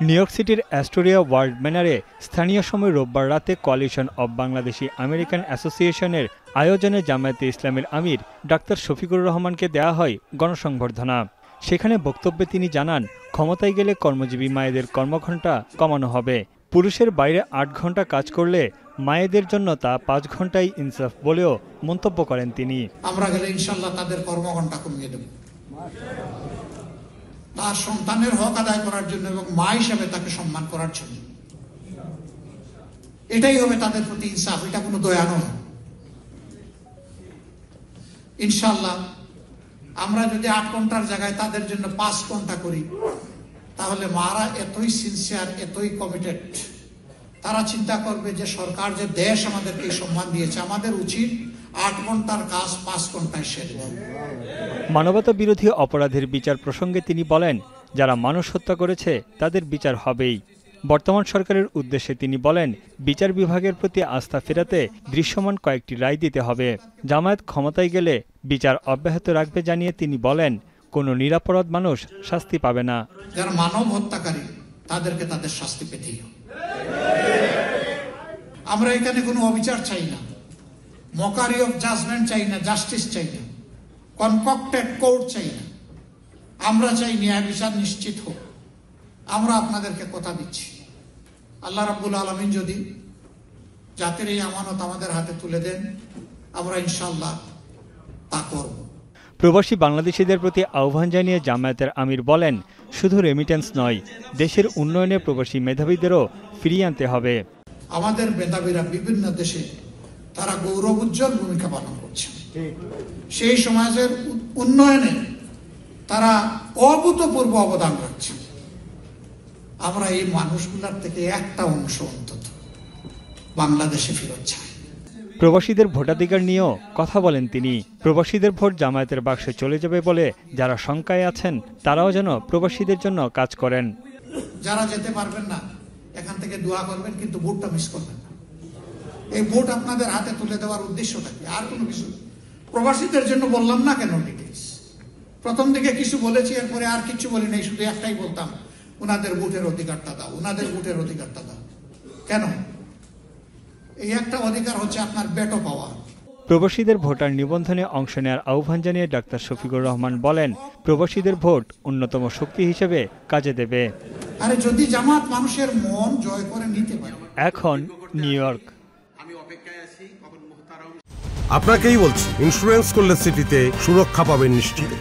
New York সিটির Astoria world ম্যানারে স্থানীয় সময় রোববার রাতে কোয়ালিশন অব বাংলাদেশি আমেরিকান অ্যাসোসিয়েশনের আয়োজনে জামায়াতে ইসলামের আমির ডাক্তার শফিকুর রহমানকে দেয়া হয় গণসংবর্ধনা। সেখানে বক্তব্যে তিনি জানান, ক্ষমতায় গেলে কর্মজীবী মায়েদের কর্মঘণ্টা কমানো হবে। পুরুষের বাইরে ৮ ঘণ্টা কাজ করলে মায়েদের জন্য তা ৫ ঘণ্টাই ইনসাফ বলেও মন্তব্য করেন তিনি। আমরা গেলে ইনশাআল্লাহ তাদের কর্মঘণ্টা কমিয়ে দেব, তার সন্তানের হক আদায় করার জন্য এবং মা হিসাবে তাকে সম্মান করার জন্য। এটাই হবে তাদের প্রতি ইনসাফ, এটা কোনো দয়া নয়। ইনশাআল্লাহ আমরা যদি ৮ ঘন্টার জায়গায় তাদের জন্য ৫ ঘন্টা করি, তাহলে মারা এতই সিনসিয়ার, এতই কমিটেড, তারা চিন্তা করবে যে সরকার যে দেশ আমাদেরকে সম্মান দিয়েছে, আমাদের উচিত ৮ ঘন্টার কাজ ৫ ঘন্টায় সেরে দেয়। মানবতা বিরোধী অপরাধের বিচার প্রসঙ্গে তিনি বলেন, যারা মানুষ হত্যা করেছে তাদের বিচার হবেই। বর্তমান সরকারের উদ্দেশ্যে তিনি বলেন, বিচার বিভাগের প্রতি আস্থা ফেরাতে দৃশ্যমান কয়েকটি রায় দিতে হবে। জামায়াত ক্ষমতায় গেলে বিচার অব্যাহত রাখবে জানিয়ে তিনি বলেন, কোনো নিরপরাধ মানুষ শাস্তি পাবে না। যারা মানব হত্যাকারী তাদেরকে তাদের শাস্তি পেতেই হবে। আমরা এখানে কোনো অবিচার চাই না, মকারি অফ জাজমেন্ট চাই না, জাস্টিস চাই না, কনকক্টেড কোর্ট চাই না। আমরা চাই ন্যায় বিচার নিশ্চিত হোক। আমরা আপনাদেরকে কথা দিচ্ছি, আল্লাহ রাব্বুল আলামিন যদি জাতির এই আমানত আমাদের হাতে তুলে দেন, আমরা ইনশাআল্লাহ তা করব। প্রবাসী বাংলাদেশিদের প্রতি আহ্বান জানিয়ে জামায়াতের আমির বলেন, শুধু রেমিটেন্স নয়, দেশের উন্নয়নে প্রবাসী মেধাবীদেরও ফিরিয়ে আনতে হবে। আমাদের মেধাবীরা বিভিন্ন দেশে তারা গৌরব উজ্জ্বল ভূমিকা পালন করছে। সেই সমাজের উন্নয়নে তারা অভূতপূর্ব অবদান রাখছে। আমরা এই মানুষগুলোর থেকে একটা অংশ অন্তত বাংলাদেশে ফেরত চাই। প্রবাসীদের ভোটাধিকার নিয়েও কথা বলেন তিনি। প্রবাসীদের ভোট জামায়াতের বাক্সে চলে যাবে বলে যারা শঙ্কায় আছেন, তারাও যেন প্রবাসীদের জন্য কাজ করেন। যারা যেতে পারবেন না, এখান থেকে দোয়া করবেন, কিন্তু ভোটটা মিস করবেন না। এই ভোট আপনাদের হাতে তুলে দেওয়ার উদ্দেশ্যটা কি? আর কোনো কিছু প্রবাসীদের জন্য বললাম না কেন ডিটেইলস। প্রথম দিকে কিছু বলেছি, এরপরে আর কিছু বলি নাই, শুধু একটাই বলতাম, ওনাদের ভোটের অধিকারটা দাও, ওনাদের ভোটের অধিকারটা দাও। কেন? এই একটা অধিকার হচ্ছে আপনার বেটো পাওয়া। প্রবাসীদের ভোটার নিবন্ধনে অংশ নেওয়ার আহ্বান জানিয়ে ডাক্তার শফিকুর রহমান বলেন, প্রবাসীদের ভোট অন্যতম শক্তি হিসেবে কাজে দেবে। আরে যদি জামাত মানুষের মন জয় করে নিতে পারে। এখন নিউ ইয়র্ক। আপনাকেই বলছি, ইন্স্যুরেন্স করলে সিটিতে সুরক্ষা পাবেন নিশ্চিত।